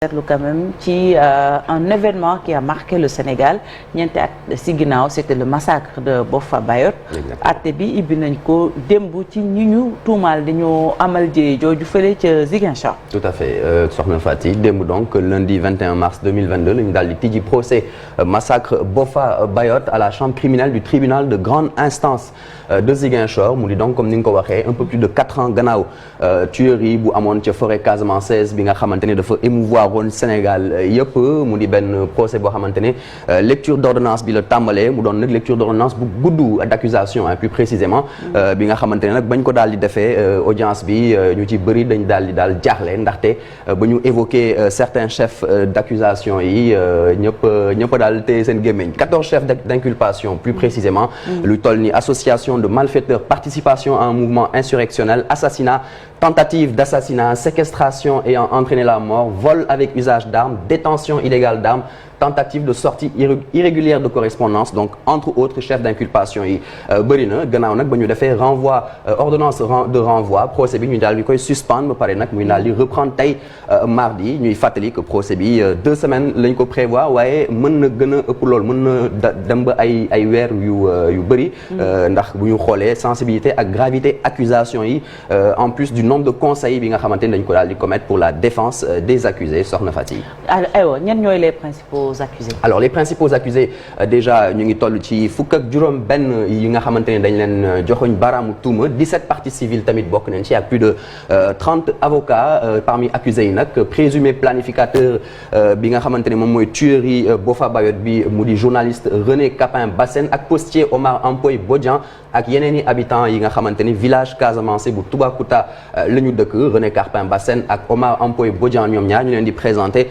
seetlu quand même ci un événement qui a marqué le Sénégal ñeenti at si ginnaaw c'était le massacre de Boffa Bayotte. atte bi ibbi nañ ko démb ci ñi ñu tuumaal dañoo amal jëye jooju fële ca Ziguinchor. tout à fait soxna Fati démb donc lundi 21 mars 2022 la ñu daal di tijji procès massacre Boffa Bayotte à la chambre criminelle du tribunal de grande instance de Ziguinchor mu di donc comme ni nga ko waxee un peu plus de 4 ans gannaaw tuerie bu amoon ca forêt casamançaise bi nga xamante ne dafa émouvoir woon Sénégal yëpp mu di benn procès boo xamante ne lecture d'ordonnance bi la tàmbalee mu doon nag lecture d'ordonnance bu gudd d'accusation plus précisément bi nga xamante ne nag bañ ko daal di defee audience bi ñu ci bëri dañ daal jaaxle ndaxte ba ñu évoquer certains chefs d'accusation yi ñëpp daal téye seen gémmiñ 14 chefs d'inculpation plus précisément lu toll ni association de malfaiteurs, participation à un mouvement insurrectionnel, assassinat, tentative d'assassinat, séquestration ayant entraîné la mort, vol avec usage d'armes, détention illégale d'armes, tentative de sortie irrégulière de correspondance, donc entre autres chefs d'inculpation yi bëri na gannaaw nag ba ñu defee renvoi ordonnance de renvoi procès bi ñu daal di koy suspendre ba pare nag muy daal di reprendre tey mardi ñuy fàttali que procès bi 2 semaines lañ ko prévoir waaye mën na gën a ëpp lool mën na dem ba ay weer yu bëri ndax bu ñu xoolee sensibilité ak gravité accusation yi en plus du nombre de conseils bi nga xamante ni dañ ko daal di commettre pour la défense des accusés soxna Fati. aywa ñan ñooy les principaux accusés. Alors les principaux accusés déjà ñu ngi toll ci fukk ak juróom benn yi nga xamante ne dañ leen joxoñ baraamu tuuma 17 parties civiles tamit bokk nañ ci ak plus de 30 avocats parmi accusés yi nag présumé planificateur bi nga xamante ne moom mooy tuerie Boffa Bayotte bi mu di journaliste René Capin Bassène ak postier Omar Ampoy Bodian ak yeneen i habitants yi nga xamante ni village Casamance bu Toubacouta la ñu dëkk René Capin Bassène ak Omar Ampoy Bodian ñoom ñaar ñu leen di présenter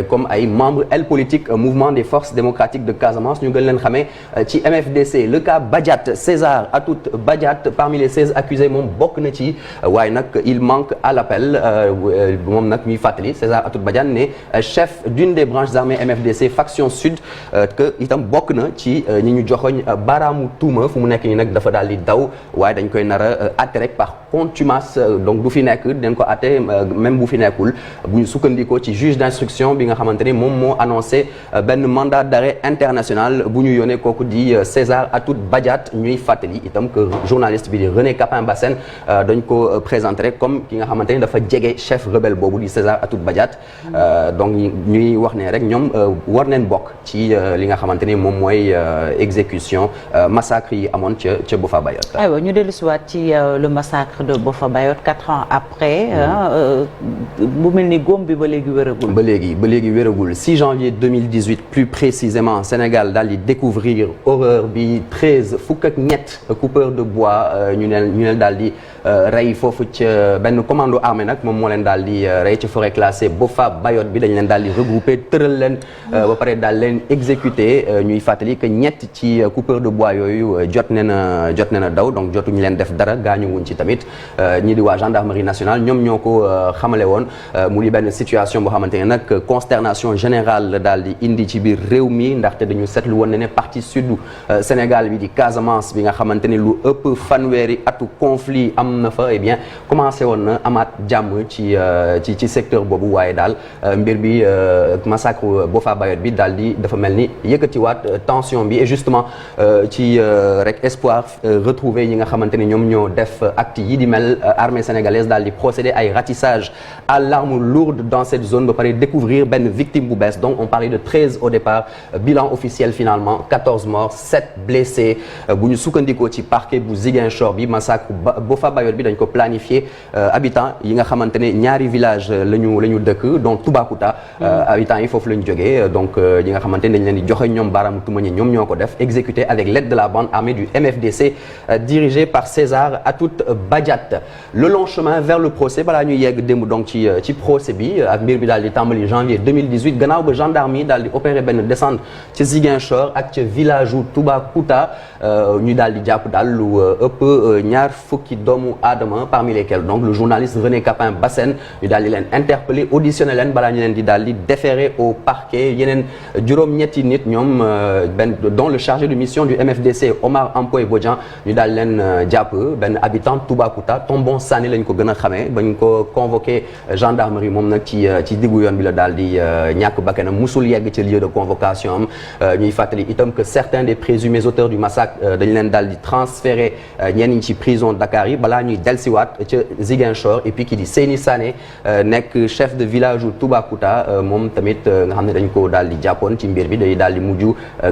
comme ay membres aile politique mouvement des forces démocratiques de Casamance ñu gën leen xamee ci MFDC le cas Badiate César Atoute Badiate parmi les 16 accusés moom bokk na ci waaye nag il manque à l'appel moom nag ñuy fàttali César Atoute Badiate ne chef d'une des branches armées MFDC faction sud que itam bokk na ci ñi ñu joxoñ baraamu tuuma fu mu nekk nii nag dafa daal di daw waaye dañ koy nar a atte rek par contumace donc du fi nekk dañ ko atte même bu fi nekkul bu ñu sukkandikoo ci juge d'instruction bi nga xamante ni moom moo annoncé benn mandat d'arrêt international bu ñu yónnee kooku di César Atoute Badiate ñuy fàttali itam que journaliste bi di René Capin Bassène dañ ko présenté rek comme ki nga xamante ni dafa jege chef rebelle boobu di César Atoute Badiate donc ñuy wax ne rek ñoom war neen bokk ci li nga xamante ni moom mooy exécution massacre yi amoon ca Boffa Bayotte. aywa ñu dellu si waat ci le massacre de Boffa Bayotte 4 ans après bu mel ni góom bi ba léegi wéragul. ba léegi wéragul 6 janvier 2018 plus précisément Sénégal daal di découvrir horreur bi 13 fukk ak ñett coupeur de bois ñu ne daal di rey foofu ca benn commando armé nag moom moo leen daal di rey ci forêt classée Boffa Bayotte bi dañ leen daal di regrouper tëral leen ba pare daal leen exécuté ñuy fàttali que ñett ci coupeur de bois yooyu jot ne na daw donc jotuñu leen def dara gaañu wuñ ci tamit ñi di waa gendarmerie nationale ñoom ñoo ko xamale woon mu di benn situation boo xamante ne nag consternation générale la daal di indi ci biir réew mi ndaxte dañu seetlu woon ne partie sud Sénégal bi di Casamance bi nga xamante ne lu ëpp fanweeri atu conflit am na fa eh bien commencé woon na amaat jàmm ci secteur boobu waaye daal mbir bi massacre Boffa Bayotte bi daal di dafa mel ni yëkkatiwaat tension bi et justement ci rek espoir retrouver yi nga xamante ni ñoom ñoo def acte yi di mel armée sénégalaise daal di procéder ay ratissage à l'arme lourde dans cette zone ba pare découvrir benn victime bu bees donc on parlait de 13 au départ bilan officiel finalement 14 morts 7 blessés bu ñu sukkandikoo ci parquet bu Ziguinchor bi massacre Boffa Bayotte bi dañ ko planifié habitants yi nga xamante ne ñaari village la ñu dëkk donc Toubacouta habitants yi foofu la ñu jógee donc yi nga xamante ne dañ leen di joxe ñoom baaraamu tuuma ñi ñoom ñoo ko def exécuté avec l'aide de la bande armée du MFDC dirigée par César Atoute Badiate le long chemin vers le procès balaa ñuy yegg démb donc ci procès bi ak mbir bi daal di tàmbali janvier 2018 gannaaw ba gendarme yi daal di opéré benn descente ci Ziguinchor ak ca village u Toubacouta ñu daal di jàpp daal lu ëpp ñaar fukki doomu aadama parmi lesquels donc le journaliste René Capin Bassène ñu daal di leen interpellé auditionné leen balaa ñu leen di daal di déférer au parquet yeneen juróom-ñetti nit ñoom dont le chargé de mission du MFDC Omar Ampoy Bodian ñu daal leen jàpp benn habitant Toubacouta Toubacouta Tombon Sané lañ ko gën a xamee bañ ko convoqué gendarmerie moom nag ci diggu yoon bi la daal di ñàkk bakkanam musul yegg ci lieu de convocation am ñuy fàttali itam que certains des présumés auteurs du massacre dañ leen daal di transféré ñenn ñi ci prison Dakar yi balaa ñuy delsiwaat ca Ziguinchor et puis ki di Seyni Sané nekk chef de village u Toubacouta moom tamit nga xam ne dañ ko daal di jàppoon ci mbir bi day daal di mujj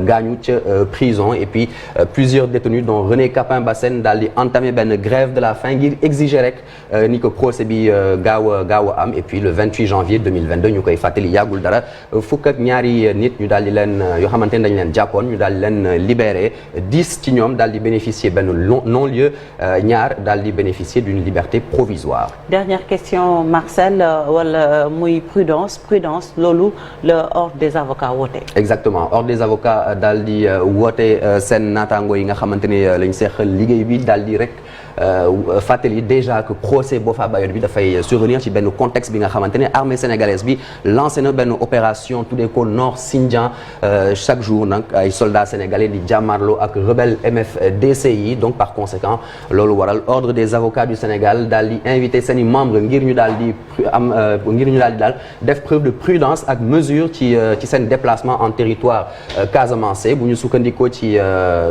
gaañu ca prison et puis plusieurs détenus dont René Capin Bassène daal di entamé benn grève de la faim ngir exiger rek ni ko procès bi gaaw a am et puis le 28 janvier 2022 ñu koy fàttali yàggul dara fukk ak ñaari nit ñu daal di leen yoo xamante ne dañ leen jàppoon ñu daal di leen libéré 10 ci ñoom daal di bénéficier benn non-lieu ñaar daal di bénéficier d'une liberté provisoire. Dernière question Marcel wala muy prudence loolu le ordre des avocats woote. Exactement ordre des avocats daal di woote seen naataango yi nga xamante ne lañ seqal liggéey bi daal di rek. fàttali déjà que procès Boffa Bayotte bi dafay survenir ci benn contexte bi nga xamante ne armée sénégalaise bi lancé na benn opération tuddee ko Nord Sindian chaque jour nag ay soldats sénégalais di jàmmarloo ak rebelle MFDCI donc par conséquent loolu waral ordre des avocats du Sénégal daal di invité seeni membres ngir ñu daal di daal def preuve de prudence ak mesure ci seen déplacement en territoire casamançais bu ñu sukkandikoo ci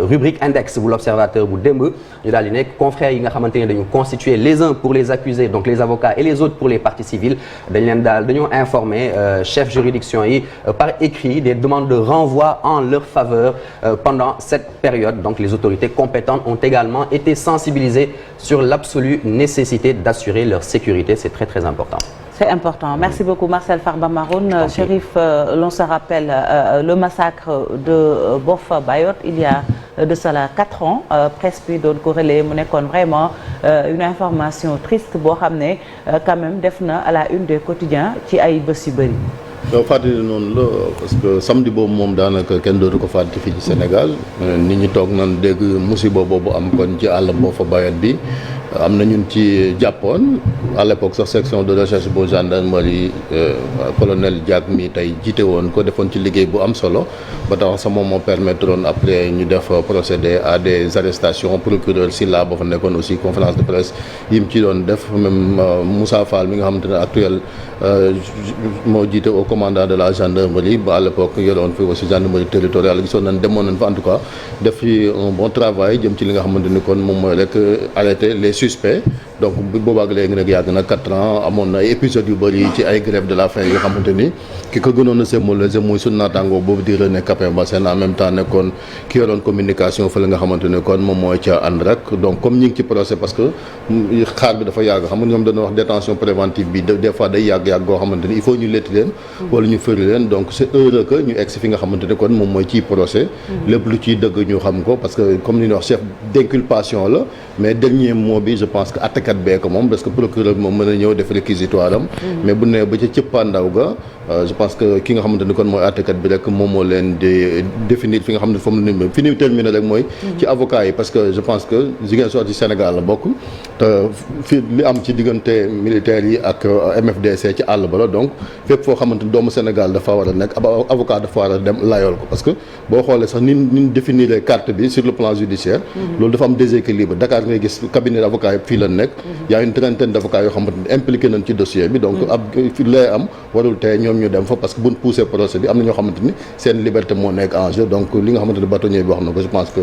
rubrique index bu l'observateur bu démb ñu daal di nekk confrères yi nga xamante ne dañu constituer les uns pour les accusés donc les avocats et les autres pour les parties civiles dañoo informer chef juridiction yi par écrit des demandes de renvoi en leur faveur pendant cette période donc les autorités compétentes ont également été sensibilisées sur l'absolue nécessité d'assurer leur sécurité c'est très très important. C'est important. Merci beaucoup Marcel Farba Maroun. Chérif, l'on se rappelle le massacre de Boffa Bayotte il y a de cela 4 ans presse bi doon ko relayer mu nekkoon vraiment une information triste boo xam ne quand même def na à la une des quotidiens ci ay bés yu bëri. yow fàttali noonu la parce que samedi boobu moom daanaka kenn dootu ko fàttali fii ci Sénégal nit ñi toog nan dégg musiba boobu am kon ci àll Boffa Bayotte bi am na ñun ci jàppoon à l'époque sax section de recherche bu gendarmerie colonel Diak mi tey jiite woon ko defoon ci liggéey bu am solo ba tax sama moo permettre woon après ñu def procéder à des arrestations procureur Sylla ba fa nekkoon aussi conférence de presse yi mu ci doon def même Moussa Fall mi nga xamante ne actuel moo jiite au commandant de la gendarmerie ba à l'époque yoroon fi aussi gendarmerie territoriale gisoon nañ demoon nañ fa en tout cas def fi un bon travail jëm ci li nga xamante ni kon moom mooy rek arrêter les suspects donc bu boobaag léegi nag yàgg na 4 ans amoon na ay épisodes yu bëri ci ay grève de la faim yoo xamante ni ki ko gënoon a symboliser muy sunu naataango boobu di René Capin Bassène en même temps nekkoon ki yoroon communication fa la nga xamante ni kon moom mooy ca ànd rek donc comme ñi ngi ci procès parce que xaar bi dafa yàgg xam nga ñoom dañoo wax détention préventive bi des fois day yàgg goo xamante ni il faut ñu letti leen wala ñu fëri leen donc c'est heureux que ñu egg si fi nga xamante ni kon moom mooy ciy procès lépp lu ciy dëgg ñu xam ko parce que comme ni ñu wax chef d'inculpation la mais dernier mot bi je pense que attekat bee ko moom parce que procureur bi moom mën a ñëw def réquisitoire am mais bu ne ba ca cëppaandaw ga je pense que ki nga xamante ni kon mooy àttekat bi rek moom moo leen di définir fi nga xam ne foofu la fi ñu terminer rek mooy ci avocat yi parce que je pense que Ziguinchor ci Sénégal la bokk te fi li am ci diggante militaires yi ak MFDC ci àll ba la donc fépp foo xamante ni doomu Sénégal dafa war a nekk avocat dafa war a dem layool ko parce que boo xoolee sax ni définir carte bi sur le plan judiciaire loolu dafa am déséquilibre Dakar ngay gis cabinet d'avocat yi fii la nekk y a une trentaine d'avocats yoo xamante ni impliqué nañ ci dossier bi donc ab fi lay am warul tey ñoom ñu dem fa parce que buñ poussé procès bi am na ñoo xamante ni seen liberté moo nekk en jeu donc li nga xamante ni bâtonnier bi wax na ko je pense que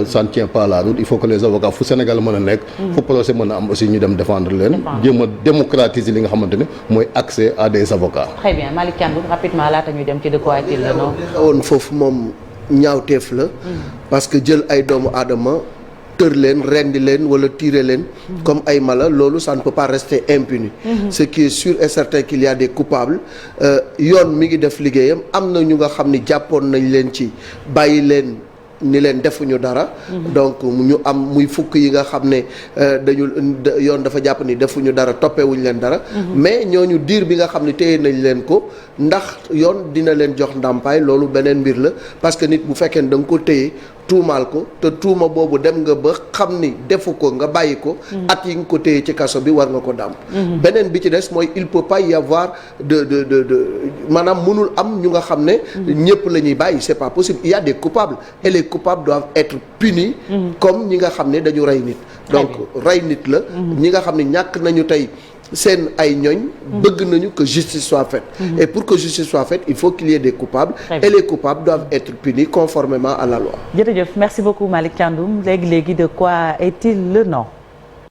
ça ne tient pas la route il faut que les avocats fu Sénégal mën a nekk fu procès mën a am aussi ñu dem défendre leen jéem a démocratiser li nga xamante ni mooy accès à des avocats. Très bien Malick Thiandoum rapidement laata ñuy dem ci de quoi il la non woon foofu moom ñaawteef la parce que jël ay doomu aadama tër leen rendi leen wala tirer leen comme ay mala loolu ça ne peut pas rester impuni ce qui est sûr et certain qu'il y a des coupables yoon mi ngi def liggéeyam am na ñu nga xam ni jàppoon nañ leen ci bàyyi leen ni leen defuñu dara donc ñu am muy fukk yi nga xam ne dañu yoon dafa jàpp ni defuñu dara toppewuñu leen dara mais ñooñu diir bi nga xam ne téye nañ leen ko ndax yoon dina leen jox ndàmpaay loolu beneen mbir la parce que nit bu fekkee ne da nga ko téye tuumaal ko te tuuma boobu dem nga ba xam ni defu ko nga bàyyi ko. at yi nga ko téye ci kaso bi war nga ko dàmp. beneen bi ci des mooy il peut pas y avoir de maanaam mënul am ñu nga xam ne. ñëpp la ñuy bàyyi c'est pas possible il y a des coupables et les coupables doivent être punis. comme ñi nga xam ne dañu rey nit. donc rey nit la. ñi nga xam ne ñàkk nañu tey. seen ay ñoñ bëgg nañu que justice soit faite et pour que justice soit faite il faut qu'il y ait des coupables et les coupables doivent être punis conformément à la loi. jërëjëf merci beaucoup Malick Thiandoum léegi de quoi est-il le nom.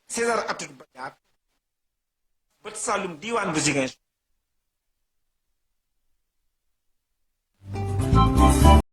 César Atoute Badiate bët Saloum diwaan bu Ziguinchor